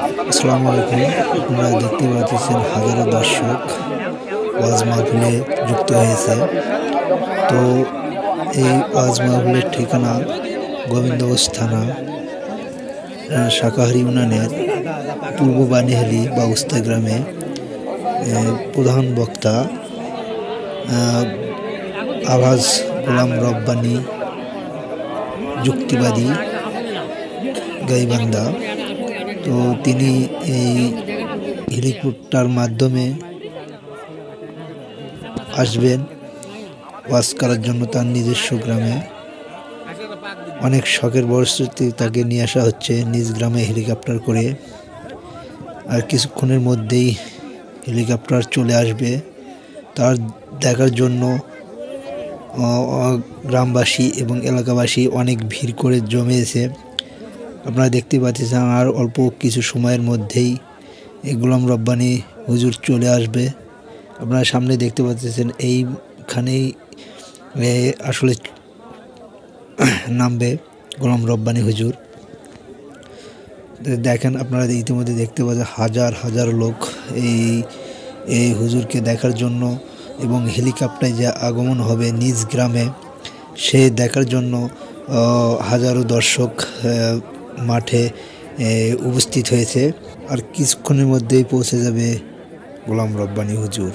আসসালামু আলাইকুম। আপনারা দেখতে পাচ্ছেন হাজারো দর্শক ওয়াজ মাহফিলে যুক্ত হয়েছে। তো এই ওয়াজ মাহফিলের ঠিকানা গোবিন্দগঞ্জ থানা শাকাহারি ইউনিয়নের পূর্ব বানিহালি বা উস্তা গ্রামে। প্রধান বক্তা আওয়াজ গোলাম রব্বানী, যুক্তিবাদী গাইবান্ধা। তো তিনি এই হেলিকপ্টার মাধ্যমে আসবেন ওয়াজ করার জন্য তার নিজস্ব গ্রামে। অনেক শখের বশতে তাকে নিয়ে আসা হচ্ছে নিজ গ্রামে হেলিকপ্টার করে। আর কিছুক্ষণের মধ্যেই হেলিকপ্টার চলে আসবে। তার দেখার জন্য গ্রামবাসী এবং এলাকাবাসী অনেক ভিড় করে জমেছে। আপনারা দেখতে পাচ্ছেন আর অল্প কিছু সময়ের মধ্যেই এই গোলাম রব্বানী হুজুর চলে আসবে। আপনারা সামনে দেখতে পাচ্ছেন এইখানেই আসলে নামবে গোলাম রব্বানী হুজুর। দেখেন আপনারা ইতিমধ্যে দেখতে পাচ্ছেন হাজার হাজার লোক এই হুজুরকে দেখার জন্য এবং হেলিকপ্টারে যে আগমন হবে নিজ গ্রামে সে দেখার জন্য হাজারো দর্শক মাঠে উপস্থিত হয়েছে। আর কিছুক্ষণের মধ্যেই পৌঁছে যাবে গোলাম রব্বানী হুজুর।